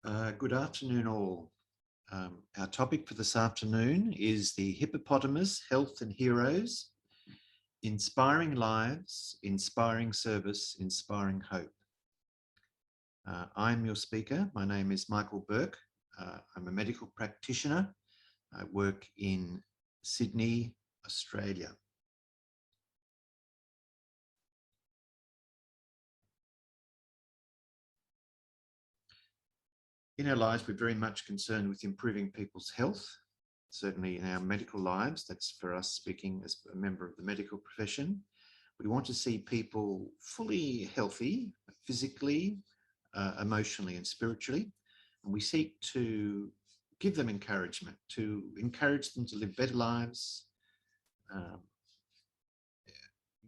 Good afternoon, all. Our topic for this afternoon is the hippopotamus, health and heroes, inspiring lives, inspiring service, inspiring hope. I'm your speaker. My name is Michael Burke. I'm a medical practitioner. I work in Sydney, Australia. In our lives, we're very much concerned with improving people's health. Certainly in our medical lives, that's for us speaking as a member of the medical profession. We want to see people fully healthy, physically, emotionally and spiritually. And we seek to give them encouragement, to encourage them to live better lives,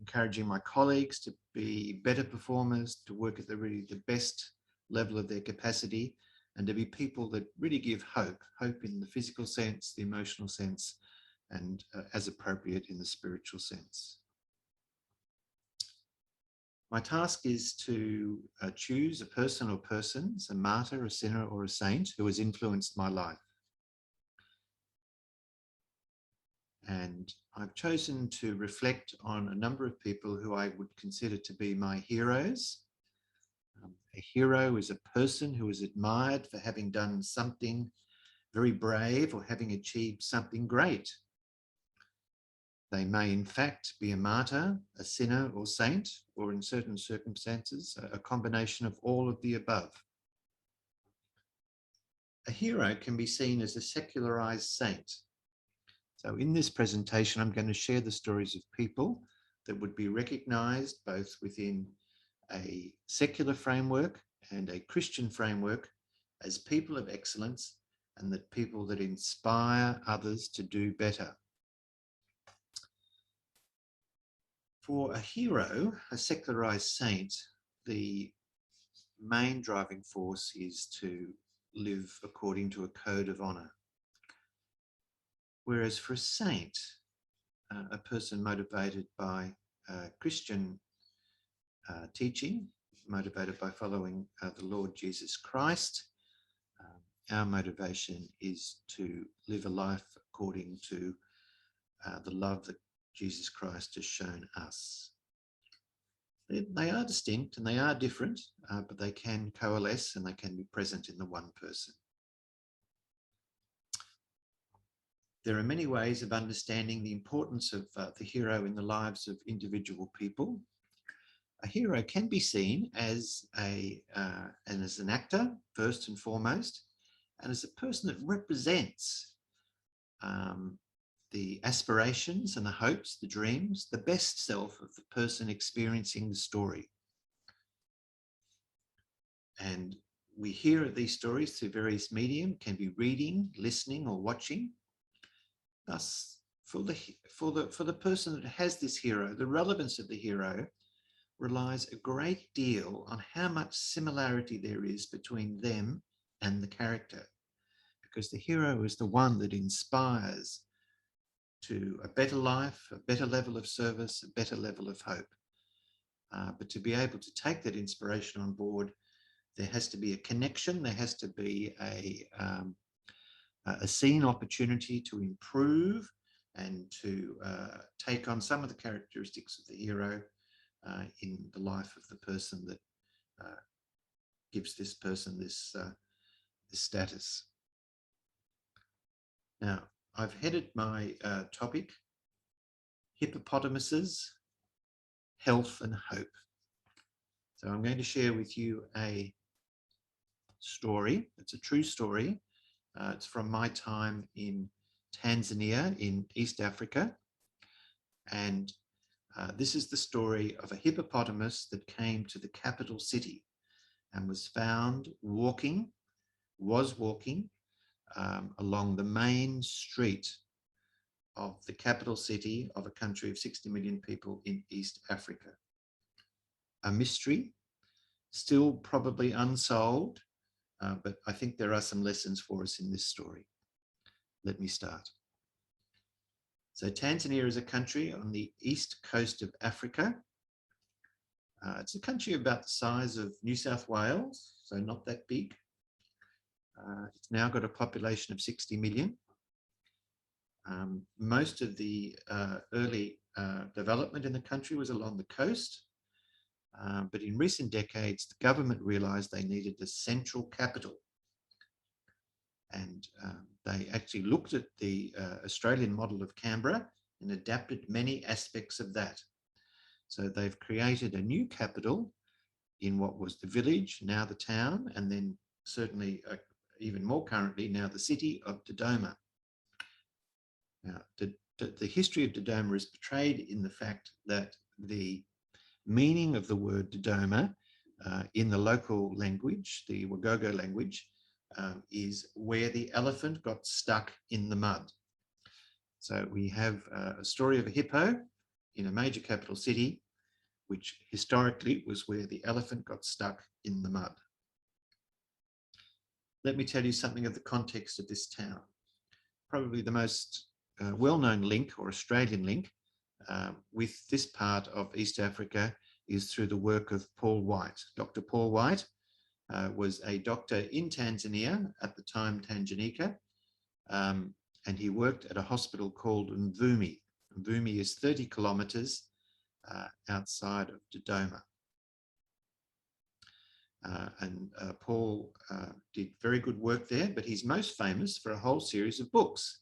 encouraging my colleagues to be better performers, to work at the best level of their capacity, and to be people that really give hope in the physical sense, the emotional sense, and as appropriate in the spiritual sense. My task is to choose a person or persons, a martyr, a sinner, or a saint who has influenced my life. And I've chosen to reflect on a number of people who I would consider to be my heroes. A hero is a person who is admired for having done something very brave or having achieved something great. They may in fact be a martyr, a sinner or saint, or in certain circumstances, a combination of all of the above. A hero can be seen as a secularized saint. So in this presentation, I'm going to share the stories of people that would be recognized both within a secular framework and a Christian framework as people of excellence, and that people that inspire others to do better. For a hero, a secularized saint, the main driving force is to live according to a code of honor. Whereas for a saint, a person motivated by Christian teaching, motivated by following the Lord Jesus Christ, our motivation is to live a life according to the love that Jesus Christ has shown us. They are distinct and they are different, but they can coalesce and they can be present in the one person. There are many ways of understanding the importance of the hero in the lives of individual people. A hero can be seen as an actor, first and foremost, and as a person that represents the aspirations and the hopes, the dreams, the best self of the person experiencing the story. And we hear these stories through various medium, can be reading, listening, or watching. Thus, for the person that has this hero, the relevance of the hero relies a great deal on how much similarity there is between them and the character, because the hero is the one that inspires to a better life, a better level of service, a better level of hope. But to be able to take that inspiration on board, there has to be a connection, there has to be a seen opportunity to improve and to take on some of the characteristics of the hero in the life of the person that gives this person this status. Now, I've headed my topic, Hippopotamuses, Health and Hope. So I'm going to share with you a story. It's a true story. It's from my time in Tanzania in East Africa. And this is the story of a hippopotamus that came to the capital city and was found walking along the main street of the capital city of a country of 60 million people in East Africa. A mystery, still probably unsolved, but I think there are some lessons for us in this story. Let me start. So Tanzania is a country on the east coast of Africa. It's a country about the size of New South Wales, so not that big. It's now got a population of 60 million. Most of the early development in the country was along the coast, but in recent decades, the government realised they needed a central capital. And they actually looked at the Australian model of Canberra and adapted many aspects of that. So they've created a new capital in what was the village, now the town, and then certainly even more currently now the city of Dodoma. Now, the history of Dodoma is portrayed in the fact that the meaning of the word Dodoma in the local language, the Wagogo language, is where the elephant got stuck in the mud. So we have a story of a hippo in a major capital city, which historically was where the elephant got stuck in the mud. Let me tell you something of the context of this town. Probably the most well-known link or Australian link with this part of East Africa is through the work of Paul White. Dr. Paul White was a doctor in Tanzania, at the time Tanganyika, and he worked at a hospital called Mvumi. Mvumi is 30 kilometres outside of Dodoma. Paul did very good work there, but he's most famous for a whole series of books.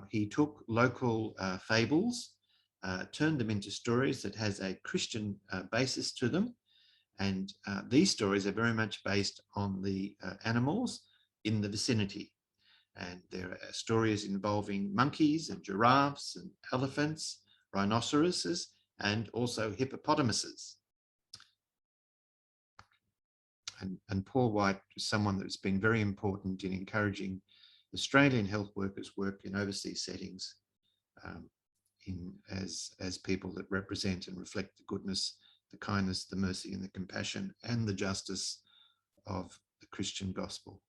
He took local fables, turned them into stories that has a Christian basis to them, and these stories are very much based on the animals in the vicinity. And there are stories involving monkeys and giraffes and elephants, rhinoceroses, and also hippopotamuses. And Paul White is someone that's been very important in encouraging Australian health workers work in overseas settings as people that represent and reflect the goodness, the kindness, the mercy and the compassion and the justice of the Christian gospel.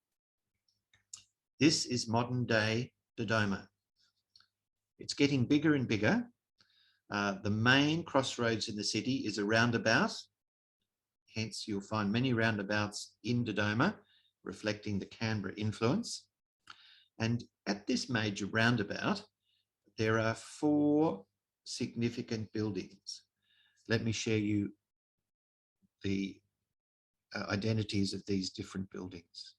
This is modern day Dodoma. It's getting bigger and bigger. The main crossroads in the city is a roundabout. Hence, you'll find many roundabouts in Dodoma reflecting the Canberra influence. And at this major roundabout, there are 4 significant buildings. Let me share you the identities of these different buildings.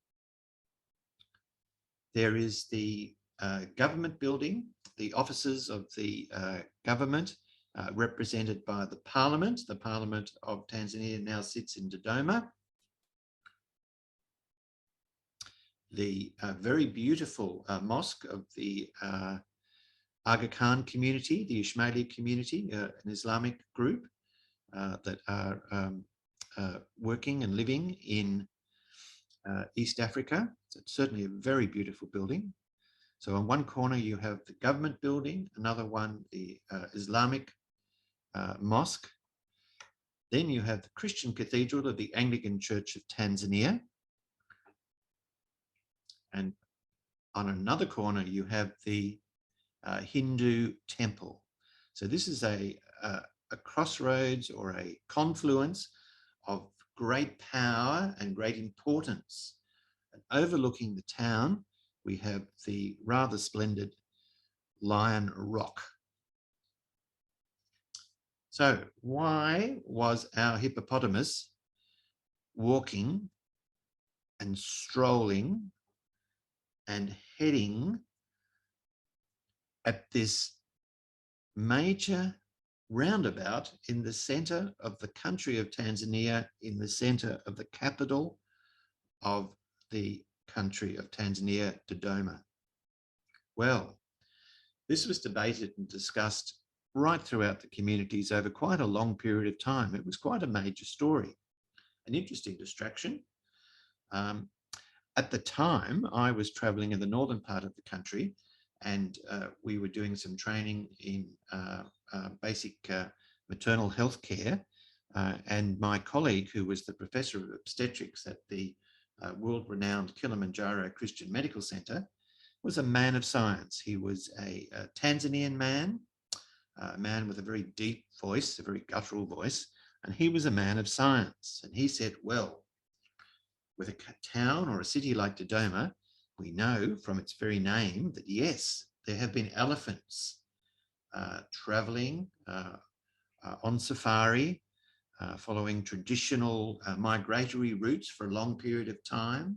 There is the government building, the offices of the government represented by the Parliament. The Parliament of Tanzania now sits in Dodoma. The very beautiful mosque of the Aga Khan community, the Ismaili community, an Islamic group that are working and living in East Africa. So it's certainly a very beautiful building. So on one corner you have the government building, another one the Islamic mosque. Then you have the Christian Cathedral of the Anglican Church of Tanzania. And on another corner you have the Hindu temple. So this is a crossroads or a confluence of great power and great importance. And overlooking the town, we have the rather splendid Lion Rock. So why was our hippopotamus walking and strolling and heading at this major roundabout in the center of the country of Tanzania, in the center of the capital of the country of Tanzania, Dodoma? Well, this was debated and discussed right throughout the communities over quite a long period of time. It was quite a major story, an interesting distraction. At the time, I was traveling in the northern part of the country, and we were doing some training in basic maternal health care. And my colleague, who was the professor of obstetrics at the world-renowned Kilimanjaro Christian Medical Center, was a man of science. He was a Tanzanian man, a man with a very deep voice, a very guttural voice, and he was a man of science. And he said, well, with a town or a city like Dodoma, we know from its very name that, yes, there have been elephants travelling on safari, following traditional migratory routes for a long period of time.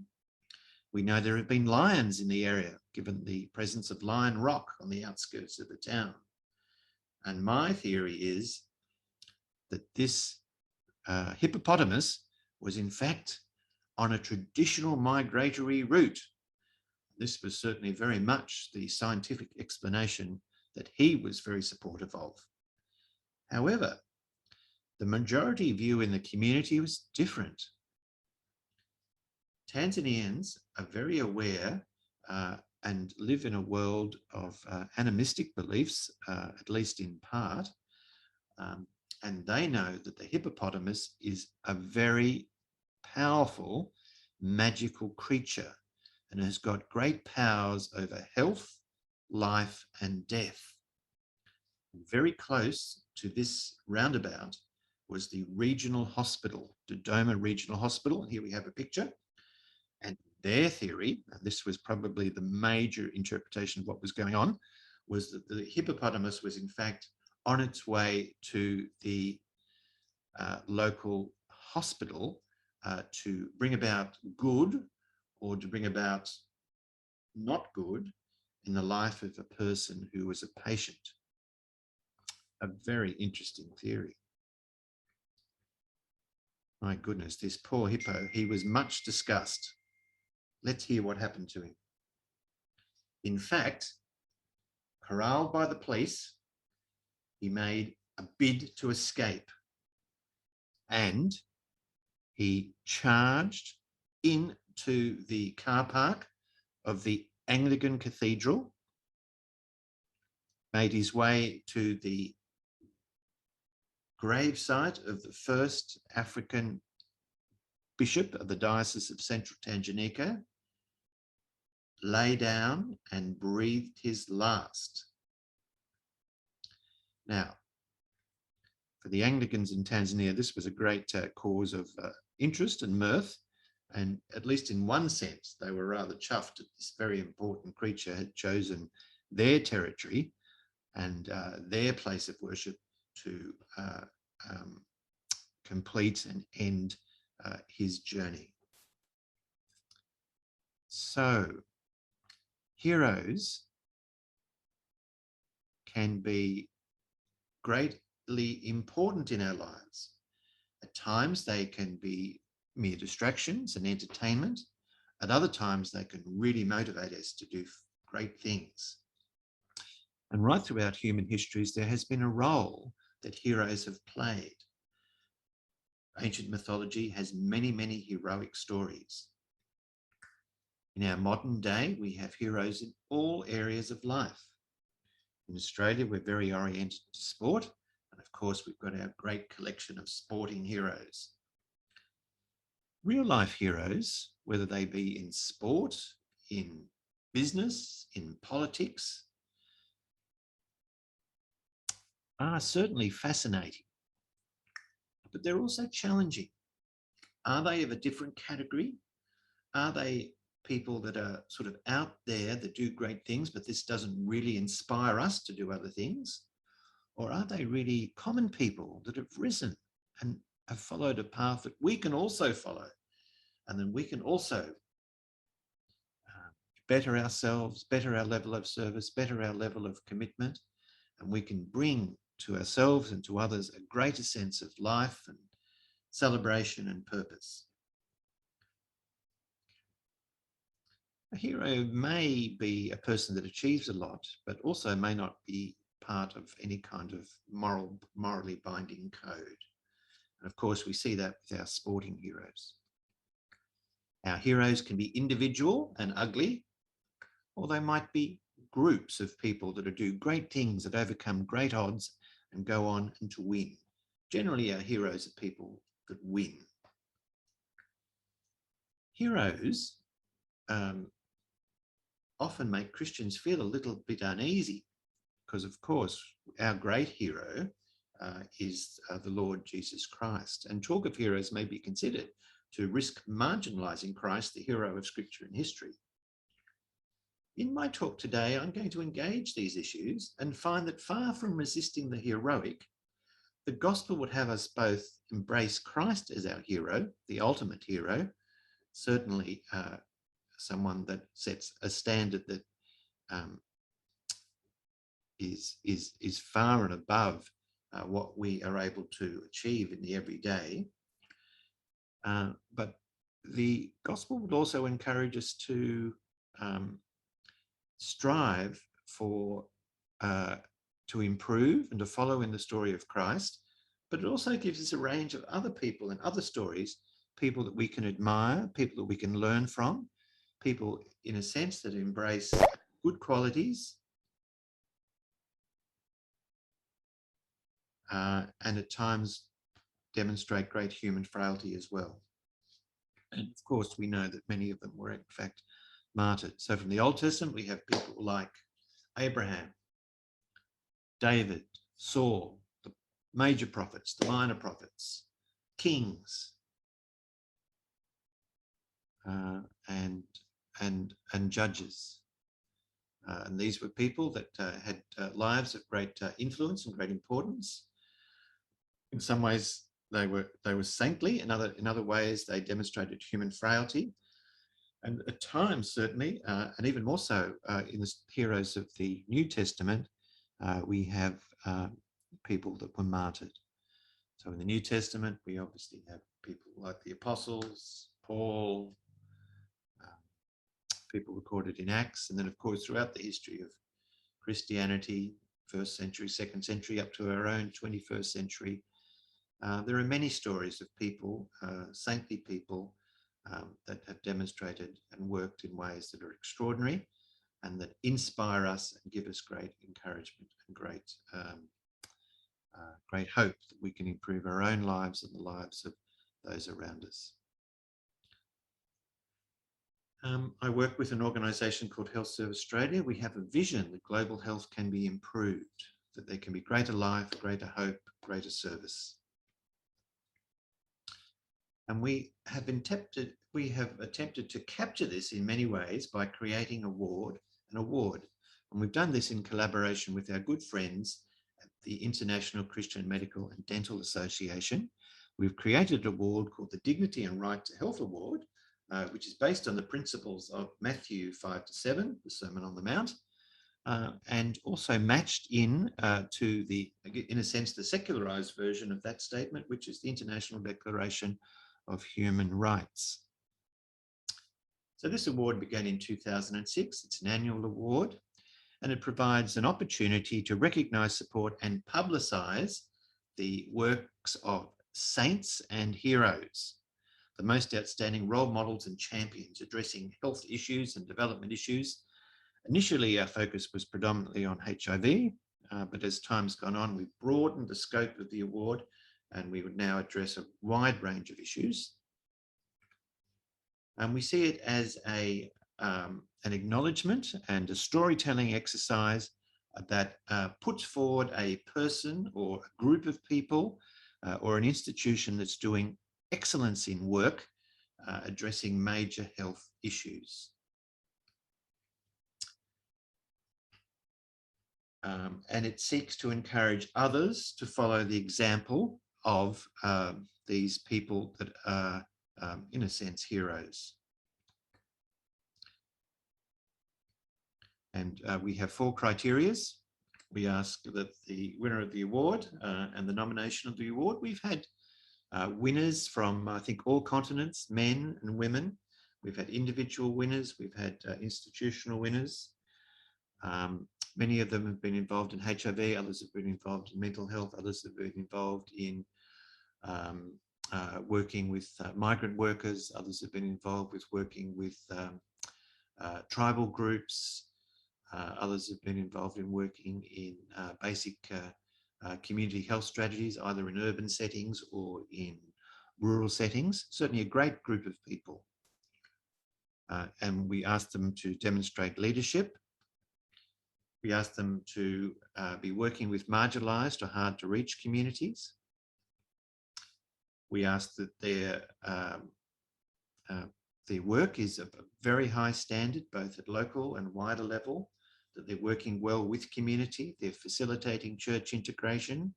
We know there have been lions in the area, given the presence of Lion Rock on the outskirts of the town. And my theory is that this hippopotamus was in fact on a traditional migratory route. This was certainly very much the scientific explanation that he was very supportive of. However, the majority view in the community was different. Tanzanians are very aware and live in a world of animistic beliefs, at least in part, and they know that the hippopotamus is a very powerful, magical creature and has got great powers over health, life, and death. Very close to this roundabout was the regional hospital, Dodoma Regional Hospital. Here we have a picture. And their theory, and this was probably the major interpretation of what was going on, was that the hippopotamus was in fact on its way to the local hospital to bring about good or to bring about not good in the life of a person who was a patient. A very interesting theory. My goodness, this poor hippo, he was much discussed. Let's hear what happened to him. In fact, corralled by the police, he made a bid to escape and he charged into the car park of the Anglican Cathedral, made his way to the gravesite of the first African bishop of the Diocese of Central Tanganyika, lay down and breathed his last. Now, for the Anglicans in Tanzania, this was a great cause of interest and mirth, and at least in one sense, they were rather chuffed that this very important creature had chosen their territory and their place of worship to complete and end his journey. So, heroes can be greatly important in our lives. At times they can be mere distractions and entertainment. At other times they can really motivate us to do great things. And right throughout human histories, there has been a role that heroes have played. Ancient mythology has many, many heroic stories. In our modern day, we have heroes in all areas of life. In Australia, we're very oriented to sport. And of course, we've got our great collection of sporting heroes. Real life heroes, whether they be in sport, in business, in politics, are certainly fascinating, but they're also challenging. Are they of a different category? Are they people that are sort of out there that do great things, but this doesn't really inspire us to do other things? Or are they really common people that have risen and have followed a path that we can also follow? And then we can also better ourselves, better our level of service, better our level of commitment, and we can bring to ourselves and to others a greater sense of life and celebration and purpose. A hero may be a person that achieves a lot, but also may not be part of any kind of morally binding code. And of course, we see that with our sporting heroes. Our heroes can be individual and ugly, or they might be groups of people that do great things, that overcome great odds and go on and to win. Generally, our heroes are people that win. Heroes often make Christians feel a little bit uneasy because, of course, our great hero is the Lord Jesus Christ. And talk of heroes may be considered, to risk marginalising Christ, the hero of Scripture and history. In my talk today, I'm going to engage these issues and find that far from resisting the heroic, the gospel would have us both embrace Christ as our hero, the ultimate hero, certainly someone that sets a standard that is far and above what we are able to achieve in the everyday. But the gospel would also encourage us to strive for to improve and to follow in the story of Christ, but it also gives us a range of other people and other stories, people that we can admire, people that we can learn from, people in a sense that embrace good qualities and at times demonstrate great human frailty as well. And of course, we know that many of them were in fact martyred. So from the Old Testament, we have people like Abraham, David, Saul, the major prophets, the minor prophets, kings, and judges. And these were people that had lives of great influence and great importance. In some ways, they were saintly. In other ways, they demonstrated human frailty. And at times, certainly, and even more so in the heroes of the New Testament, we have people that were martyred. So in the New Testament, we obviously have people like the apostles, Paul, people recorded in Acts, and then, of course, throughout the history of Christianity, 1st century, 2nd century, up to our own 21st century, there are many stories of people, saintly people, that have demonstrated and worked in ways that are extraordinary and that inspire us and give us great encouragement and great hope that we can improve our own lives and the lives of those around us. I work with an organisation called Health Service Australia. We have a vision that global health can be improved, that there can be greater life, greater hope, greater service. And we have attempted to capture this in many ways by creating an award. And we've done this in collaboration with our good friends at the International Christian Medical and Dental Association. We've created an award called the Dignity and Right to Health Award, which is based on the principles of Matthew 5-7, the Sermon on the Mount, and also matched in to in a sense, the secularized version of that statement, which is the International Declaration of Human Rights. So this award began in 2006. It's an annual award, and it provides an opportunity to recognise, support and publicise the works of saints and heroes, the most outstanding role models and champions addressing health issues and development issues. Initially, our focus was predominantly on HIV, but as time's gone on, we've broadened the scope of the award, and we would now address a wide range of issues. And we see it as an acknowledgement and a storytelling exercise that puts forward a person or a group of people or an institution that's doing excellence in work addressing major health issues. And it seeks to encourage others to follow the example of these people that are, in a sense, heroes. And we have 4 criteria. We ask that the winner of the award and the nomination of the award, we've had winners from, I think, all continents, men and women. We've had individual winners. We've had institutional winners. Many of them have been involved in HIV. Others have been involved in mental health. Others have been involved in working with migrant workers. Others have been involved with working with tribal groups. Others have been involved in working in basic community health strategies, either in urban settings or in rural settings. Certainly a great group of people. And we asked them to demonstrate leadership. We asked them to be working with marginalised or hard to reach communities. We asked that their Their work is of a very high standard, both at local and wider level, that they're working well with community, they're facilitating church integration,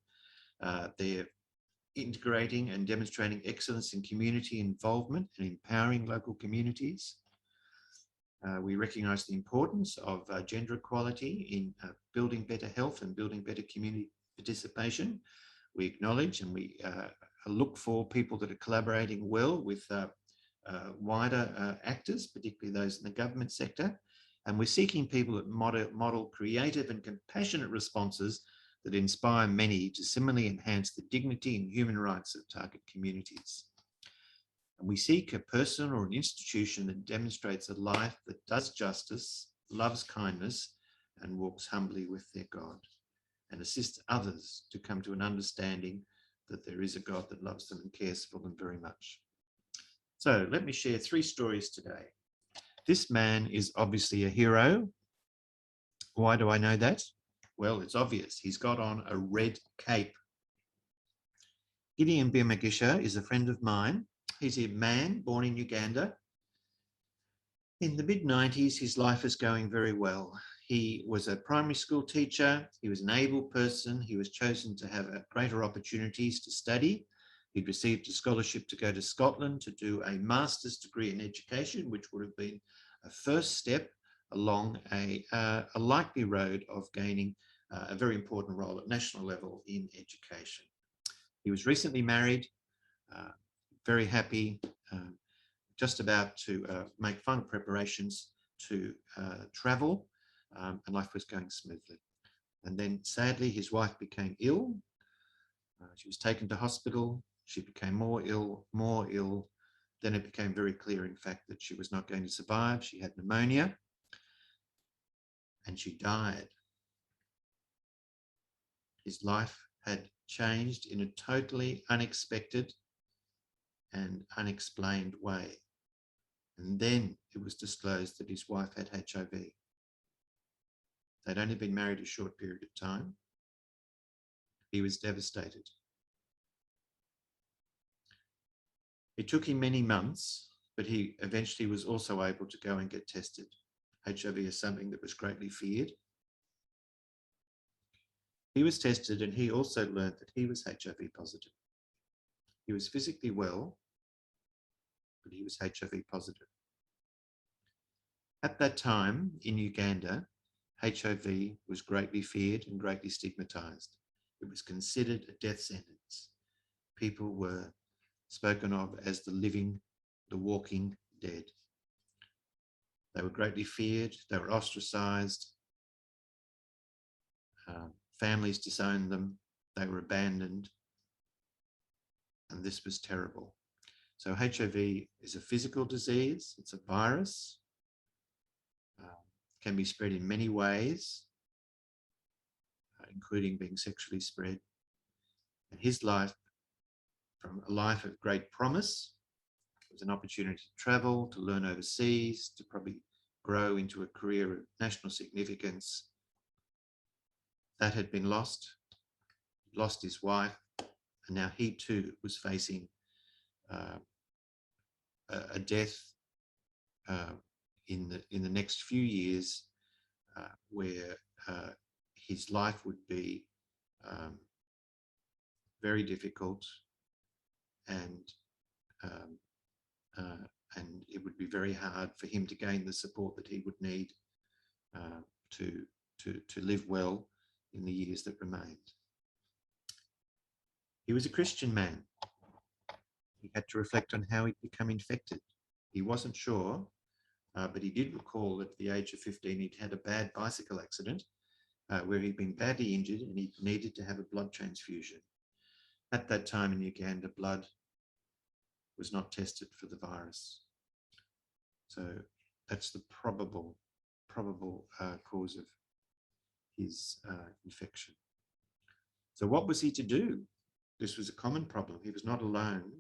they're integrating and demonstrating excellence in community involvement and empowering local communities. We recognise the importance of gender equality in building better health and building better community participation. We acknowledge and we look for people that are collaborating well with wider actors, particularly those in the government sector. And we're seeking people that model creative and compassionate responses that inspire many to similarly enhance the dignity and human rights of target communities. And we seek a person or an institution that demonstrates a life that does justice, loves kindness, and walks humbly with their God, and assists others to come to an understanding that there is a God that loves them and cares for them very much. So let me share 3 stories today. This man is obviously a hero. Why do I know that? Well, it's obvious. He's got on a red cape. Gideon Birmagisha is a friend of mine. He's a man born in Uganda. In the mid-90s, his life is going very well. He was a primary school teacher. He was an able person. He was chosen to have greater opportunities to study. He'd received a scholarship to go to Scotland to do a master's degree in education, which would have been a first step along a likely road of gaining a very important role at national level in education. He was recently married, very happy, just about to make final preparations to travel, and life was going smoothly. And then sadly, his wife became ill. She was taken to hospital. She became more ill. Then it became very clear, in fact, that she was not going to survive. She had pneumonia and she died. His life had changed in a totally unexpected and unexplained way. And then it was disclosed that his wife had HIV. They'd only been married a short period of time. He was devastated. It took him many months, but he eventually was also able to go and get tested. HIV is something that was greatly feared. He was tested and he also learned that he was HIV positive. He was physically well, but he was HIV positive. At that time in Uganda, HIV was greatly feared and greatly stigmatized. It was considered a death sentence. People were spoken of as the walking dead. They were greatly feared. They were ostracized. Families disowned them. They were abandoned. And this was terrible. So HIV is a physical disease. It's a virus. Can be spread in many ways, including being sexually spread. And his life, from a life of great promise, was an opportunity to travel, to learn overseas, to probably grow into a career of national significance. That had been lost. He lost his wife, and now he too was facing a death in the next few years, where his life would be very difficult, and it would be very hard for him to gain the support that he would need to live well in the years that remained. He was a Christian man. He had to reflect on how he'd become infected. He wasn't sure, but he did recall that at the age of 15 he'd had a bad bicycle accident where he'd been badly injured and he needed to have a blood transfusion. At that time in Uganda, blood was not tested for the virus. So that's the probable cause of his infection. So what was he to do? This was a common problem. He was not alone.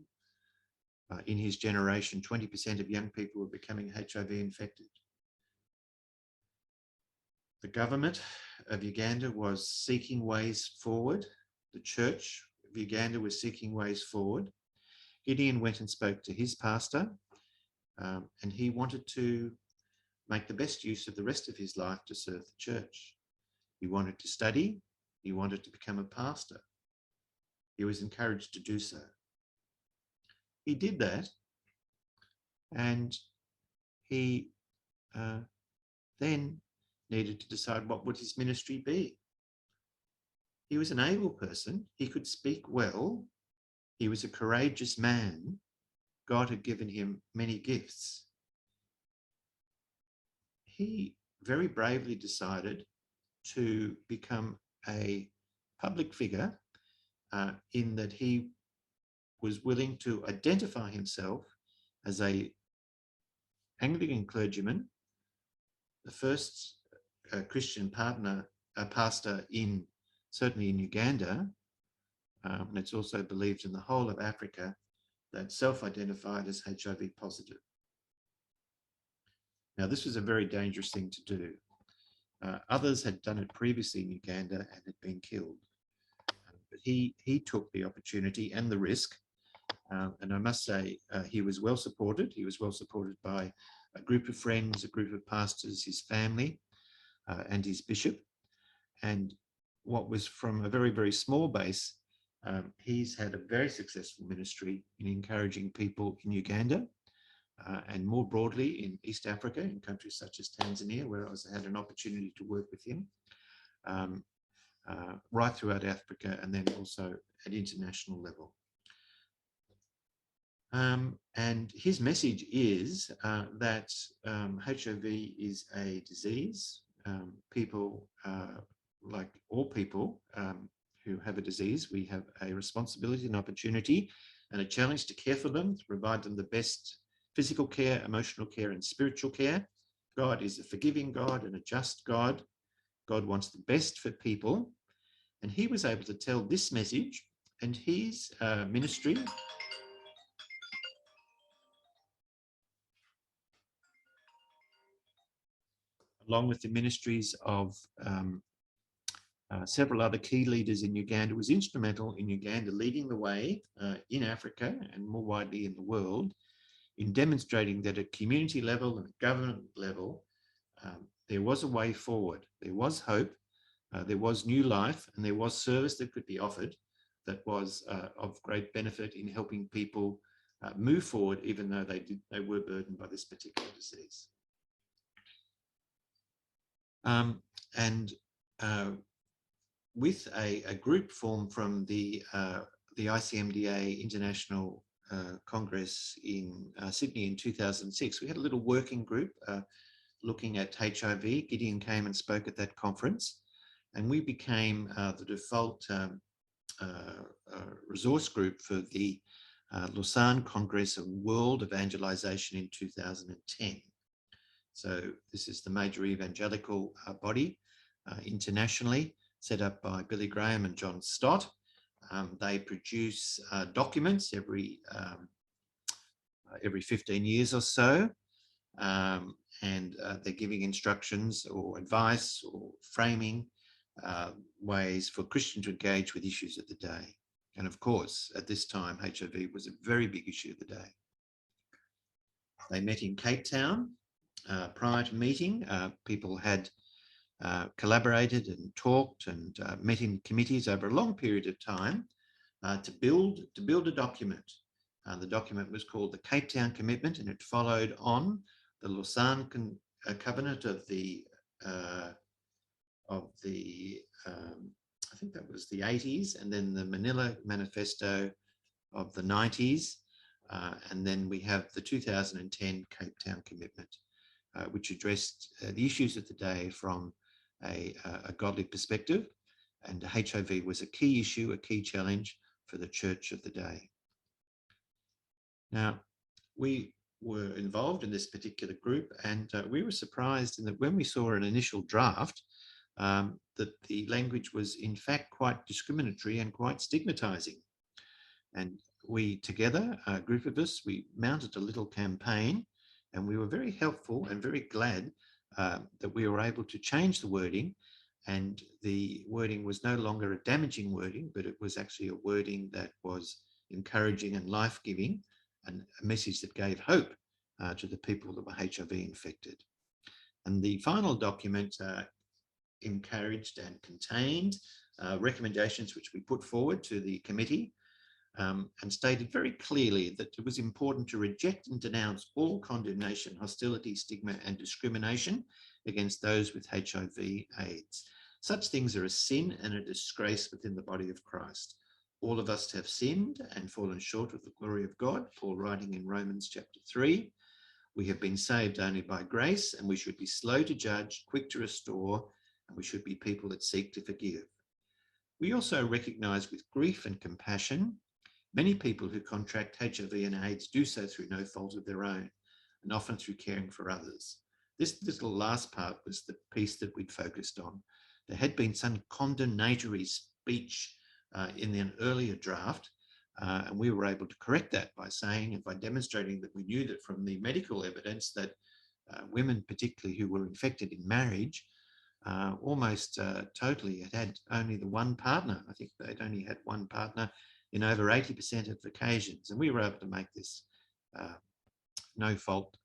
In his generation, 20% of young people were becoming HIV infected. The government of Uganda was seeking ways forward. The church of Uganda was seeking ways forward. Gideon went and spoke to his pastor, and he wanted to make the best use of the rest of his life to serve the church. He wanted to study. He wanted to become a pastor. He was encouraged to do so. He did that, and he then needed to decide what would his ministry be. He was an able person. He could speak well. He was a courageous man. God had given him many gifts. He very bravely decided to become a public figure in that he was willing to identify himself as an Anglican clergyman, the first Christian pastor certainly in Uganda, and it's also believed in the whole of Africa, that self-identified as HIV positive. Now, this was a very dangerous thing to do. Others had done it previously in Uganda and had been killed. But he took the opportunity and the risk. And I must say, he was well supported. He was well supported by a group of friends, a group of pastors, his family, and his bishop. And what was from a very, very small base, he's had a very successful ministry in encouraging people in Uganda and more broadly in East Africa, in countries such as Tanzania, where I had an opportunity to work with him, right throughout Africa and then also at international level. And his message is that HIV is a disease. People, like all people who have a disease, we have a responsibility and opportunity and a challenge to care for them, to provide them the best physical care, emotional care, and spiritual care. God is a forgiving God and a just God. God wants the best for people. And he was able to tell this message, and his ministry along with the ministries of several other key leaders in Uganda, was instrumental in Uganda leading the way in Africa and more widely in the world in demonstrating that at community level and government level, there was a way forward. There was hope, there was new life, and there was service that could be offered that was of great benefit in helping people move forward, even though they were burdened by this particular disease. With a group formed from the ICMDA International Congress in Sydney in 2006, we had a little working group looking at HIV. Gideon came and spoke at that conference, and we became the default resource group for the Lausanne Congress of World Evangelization in 2010. So this is the major evangelical body internationally, set up by Billy Graham and John Stott. They produce documents every 15 years or so, and they're giving instructions or advice or framing ways for Christians to engage with issues of the day. And of course, at this time, HIV was a very big issue of the day. They met in Cape Town. Prior to meeting, people had collaborated and talked and met in committees over a long period of time to build a document. The document was called the Cape Town Commitment, and it followed on the Lausanne Covenant of the I think that was the 80s, and then the Manila Manifesto of the 90s, and then we have the 2010 Cape Town Commitment, which addressed the issues of the day from a godly perspective, and HIV was a key issue, a key challenge for the church of the day. Now, we were involved in this particular group, and we were surprised in that when we saw an initial draft, that the language was in fact quite discriminatory and quite stigmatizing. And we together, a group of us, we mounted a little campaign, and we were very helpful and very glad that we were able to change the wording, and the wording was no longer a damaging wording, but it was actually a wording that was encouraging and life-giving, and a message that gave hope to the people that were HIV infected. And the final document encouraged and contained recommendations which we put forward to the committee, and stated very clearly that it was important to reject and denounce all condemnation, hostility, stigma and discrimination against those with HIV/AIDS. Such things are a sin and a disgrace within the body of Christ. All of us have sinned and fallen short of the glory of God, Paul writing in Romans chapter 3. We have been saved only by grace, and we should be slow to judge, quick to restore, and we should be people that seek to forgive. We also recognise with grief and compassion many people who contract HIV and AIDS do so through no fault of their own, and often through caring for others. This little last part was the piece that we'd focused on. There had been some condemnatory speech in an earlier draft, and we were able to correct that by saying and by demonstrating that we knew that from the medical evidence that women, particularly who were infected in marriage, almost totally had only the one partner. I think they'd only had one partner in over 80% of occasions. And we were able to make this no fault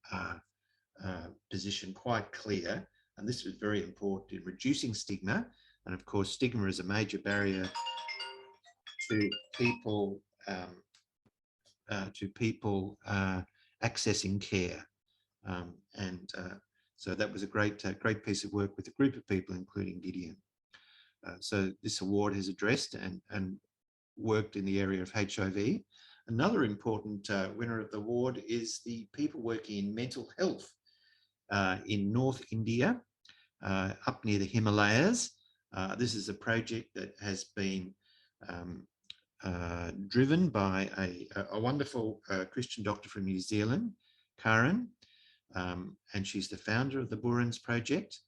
position quite clear. And this was very important in reducing stigma. And of course, stigma is a major barrier to people accessing care. So that was a great piece of work with a group of people, including Gideon. So this award has addressed and worked in the area of HIV. Another important winner of the award is the people working in mental health in North India, up near the Himalayas. This is a project that has been driven by a wonderful Christian doctor from New Zealand, Karen, and she's the founder of the Burins Project.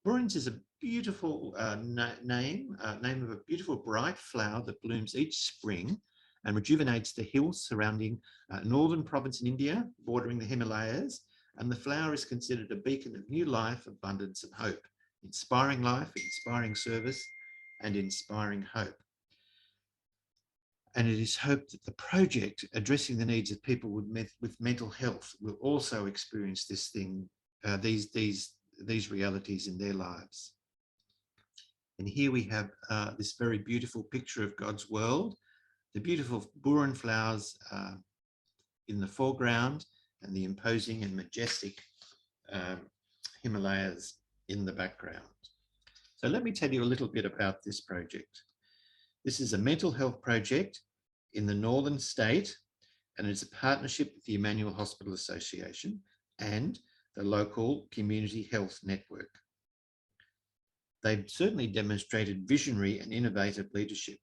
Burins is a beautiful name of a beautiful bright flower that blooms each spring and rejuvenates the hills surrounding northern province in India, bordering the Himalayas. And the flower is considered a beacon of new life, abundance and hope, inspiring life, inspiring service and inspiring hope. And it is hoped that the project addressing the needs of people with mental health will also experience this thing, these realities in their lives. And here we have this very beautiful picture of God's world, the beautiful burin flowers in the foreground and the imposing and majestic Himalayas in the background. So let me tell you a little bit about this project. This is a mental health project in the northern state, and it's a partnership with the Emmanuel Hospital Association and the local community health network. They've certainly demonstrated visionary and innovative leadership.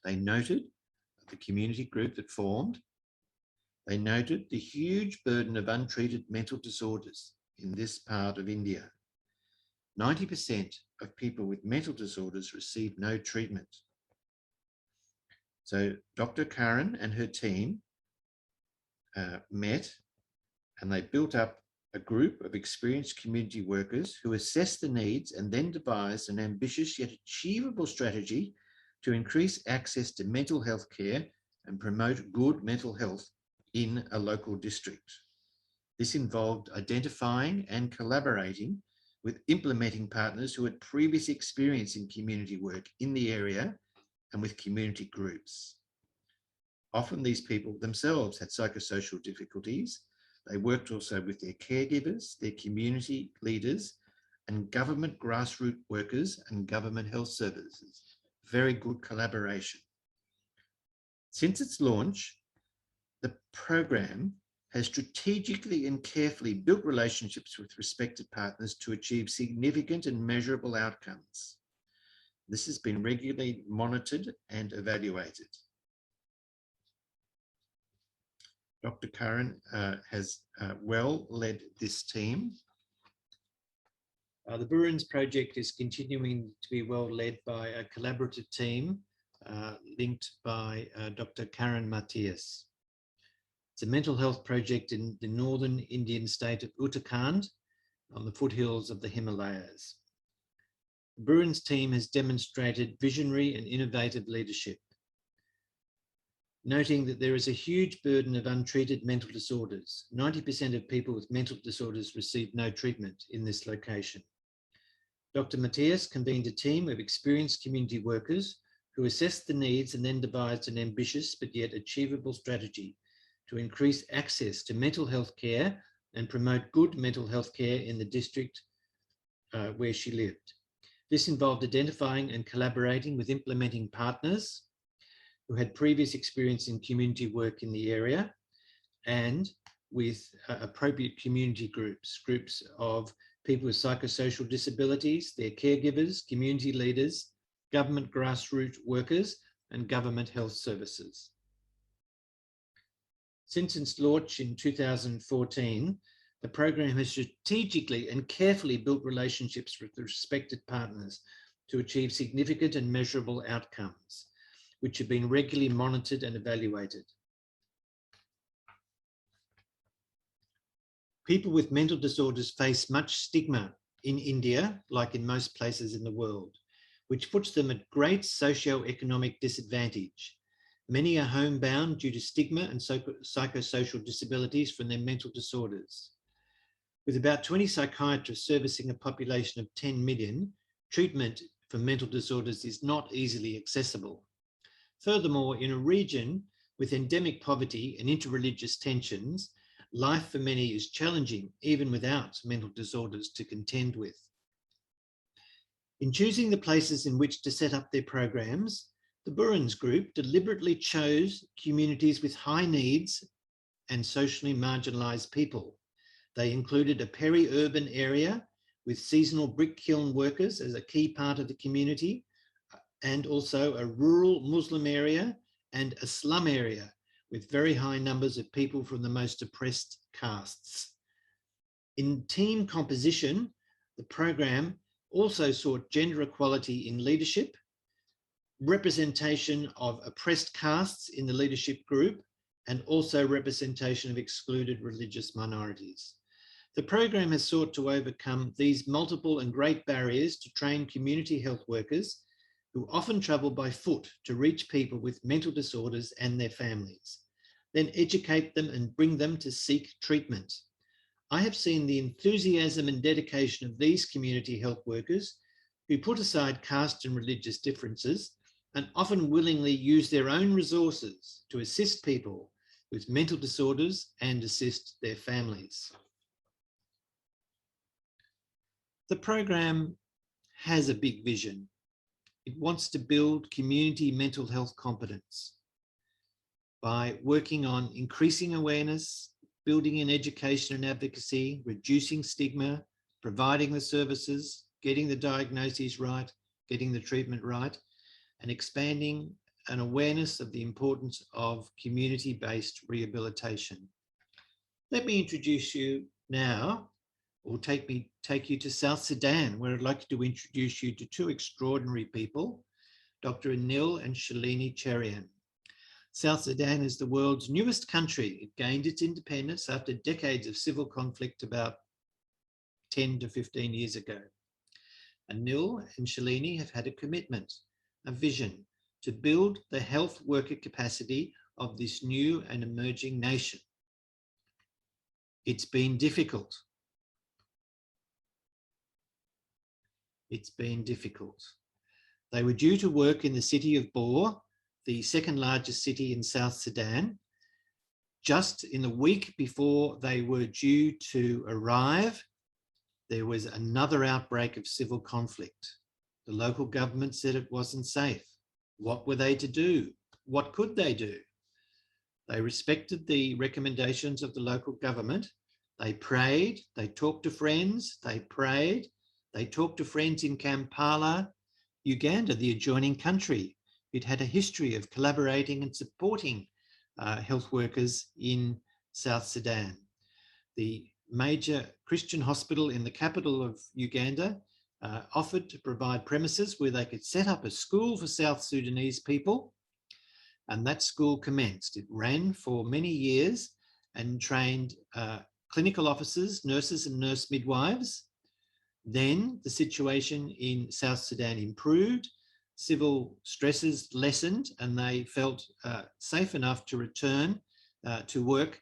They noted the community group that formed. They noted the huge burden of untreated mental disorders in this part of India. 90% of people with mental disorders receive no treatment. So Dr. Karen and her team met, and they built up a group of experienced community workers who assessed the needs and then devised an ambitious yet achievable strategy to increase access to mental health care and promote good mental health in a local district. This involved identifying and collaborating with implementing partners who had previous experience in community work in the area and with community groups. Often these people themselves had psychosocial difficulties. They worked also with their caregivers, their community leaders, and government grassroots workers and government health services. Very good collaboration. Since its launch, the program has strategically and carefully built relationships with respected partners to achieve significant and measurable outcomes. This has been regularly monitored and evaluated. Dr. Karen has well led this team. The Burins Project is continuing to be well led by a collaborative team linked by Dr. Karen Matthias. It's a mental health project in the northern Indian state of Uttarakhand on the foothills of the Himalayas. The Burins team has demonstrated visionary and innovative leadership. noting that there is a huge burden of untreated mental disorders. 90% of people with mental disorders receive no treatment in this location. Dr. Matthias convened a team of experienced community workers who assessed the needs and then devised an ambitious but yet achievable strategy to increase access to mental health care and promote good mental health care in the district where she lived. This involved identifying and collaborating with implementing partners who had previous experience in community work in the area, and with appropriate community groups of people with psychosocial disabilities, their caregivers, community leaders, government grassroots workers, and government health services. Since its launch in 2014, the program has strategically and carefully built relationships with the respected partners to achieve significant and measurable outcomes, which have been regularly monitored and evaluated. People with mental disorders face much stigma in India, like in most places in the world, which puts them at great socio-economic disadvantage. Many are homebound due to stigma and psychosocial disabilities from their mental disorders. With about 20 psychiatrists servicing a population of 10 million, treatment for mental disorders is not easily accessible. Furthermore, in a region with endemic poverty and interreligious tensions, life for many is challenging, even without mental disorders to contend with. In choosing the places in which to set up their programs, the Burens Group deliberately chose communities with high needs and socially marginalised people. They included a peri-urban area with seasonal brick kiln workers as a key part of the community, and also a rural Muslim area and a slum area with very high numbers of people from the most oppressed castes. In team composition, the program also sought gender equality in leadership, representation of oppressed castes in the leadership group, and also representation of excluded religious minorities. The program has sought to overcome these multiple and great barriers to train community health workers who often travel by foot to reach people with mental disorders and their families, then educate them and bring them to seek treatment. I have seen the enthusiasm and dedication of these community health workers who put aside caste and religious differences and often willingly use their own resources to assist people with mental disorders and assist their families. The program has a big vision. It wants to build community mental health competence by working on increasing awareness, building in education and advocacy, reducing stigma, providing the services, getting the diagnoses right, getting the treatment right, and expanding an awareness of the importance of community-based rehabilitation. Let me introduce you now, or take you to South Sudan, where I'd like to introduce you to two extraordinary people, Dr. Anil and Shalini Cherian. South Sudan is the world's newest country. It gained its independence after decades of civil conflict about 10 to 15 years ago. Anil and Shalini have had a commitment, a vision to build the health worker capacity of this new and emerging nation. It's been difficult. It's been difficult. They were due to work in the city of Bor, the second largest city in South Sudan. Just in the week before they were due to arrive, there was another outbreak of civil conflict. The local government said it wasn't safe. What were they to do? What could they do? They respected the recommendations of the local government. They prayed, they talked to friends, they prayed, they talked to friends in Kampala, Uganda, the adjoining country. It had a history of collaborating and supporting health workers in South Sudan. The major Christian hospital in the capital of Uganda offered to provide premises where they could set up a school for South Sudanese people, and that school commenced. It ran for many years and trained clinical officers, nurses and nurse midwives. Then the situation in South Sudan improved. civil stresses lessened and they felt safe enough to return to work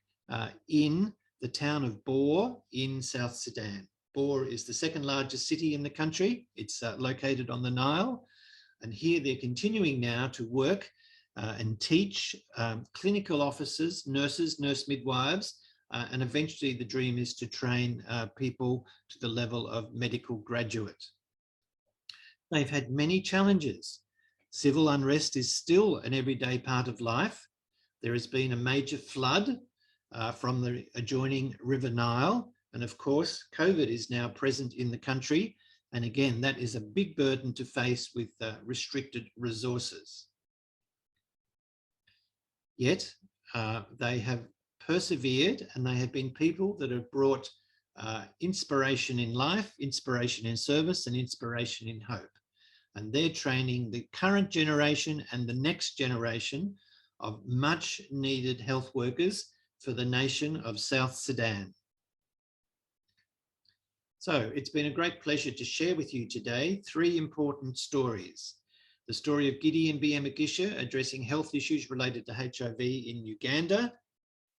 in the town of Bor in South Sudan. Bor is the second largest city in the country. It's located on the Nile. And here they're continuing now to work and teach clinical officers, nurses, nurse midwives, and eventually the dream is to train people to the level of medical graduate. They've had many challenges. Civil unrest is still an everyday part of life. There has been a major flood from the adjoining River Nile. And of course, COVID is now present in the country. And again, that is a big burden to face with restricted resources. Yet they have persevered, and they have been people that have brought inspiration in life, inspiration in service, and inspiration in hope. And they're training the current generation and the next generation of much needed health workers for the nation of South Sudan. So it's been a great pleasure to share with you today 3 important stories. The story of Gideon Biamagisha addressing health issues related to HIV in Uganda,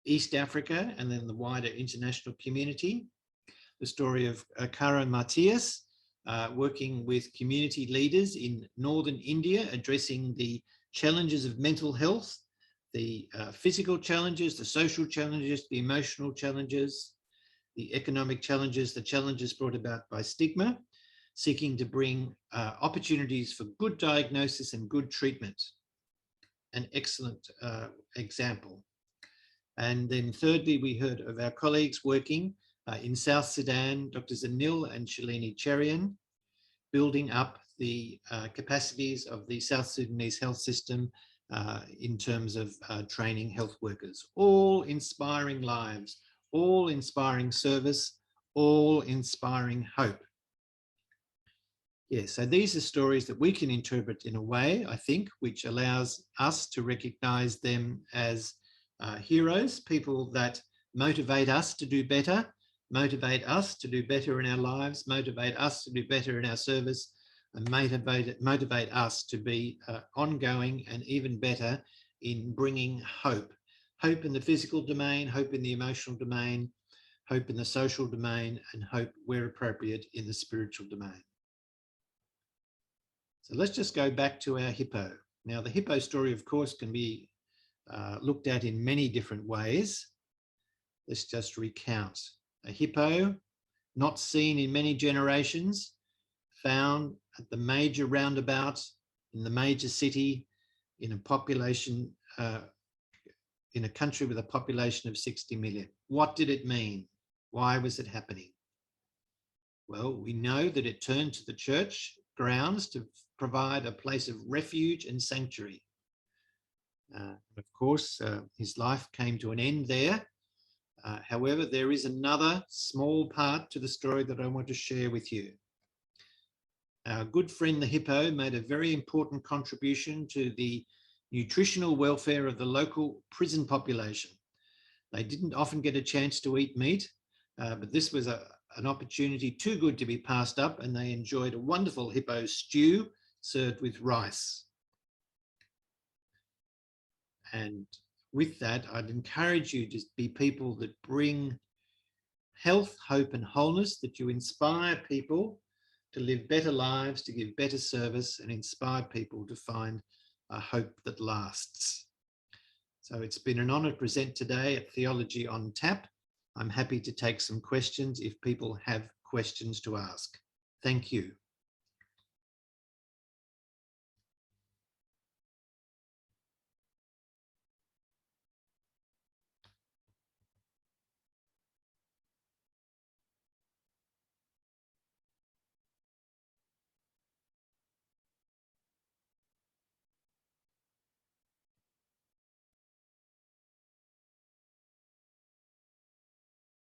East Africa, and then the wider international community. The story of Kara Matthias working with community leaders in northern India, addressing the challenges of mental health, the physical challenges, the social challenges, the emotional challenges, the economic challenges, the challenges brought about by stigma, seeking to bring opportunities for good diagnosis and good treatment. An excellent example. And then thirdly, we heard of our colleagues working in South Sudan, Dr. Zanil and Shalini Cherian, building up the capacities of the South Sudanese health system in terms of training health workers. All inspiring lives, all inspiring service, all inspiring hope. Yeah, so these are stories that we can interpret in a way, I think, which allows us to recognise them as heroes, people that motivate us to do better, motivate us to do better in our lives, motivate us to do better in our service, and motivate us to be ongoing and even better in bringing hope. Hope in the physical domain, hope in the emotional domain, hope in the social domain, and hope where appropriate in the spiritual domain. So let's just go back to our hippo. Now, the hippo story, of course, can be looked at in many different ways. Let's just recount. A hippo, not seen in many generations, found at the major roundabout in the major city in a population, in a country with a population of 60 million. What did it mean? Why was it happening? Well, we know that it turned to the church grounds to provide a place of refuge and sanctuary. Of course, his life came to an end there. However, there is another small part to the story that I want to share with you. Our good friend the hippo made a very important contribution to the nutritional welfare of the local prison population. They didn't often get a chance to eat meat, but this was an opportunity too good to be passed up, and they enjoyed a wonderful hippo stew served with rice. And with that, I'd encourage you to be people that bring health, hope, and wholeness, that you inspire people to live better lives, to give better service, and inspire people to find a hope that lasts. So it's been an honour to present today at Theology on Tap. I'm happy to take some questions if people have questions to ask. Thank you.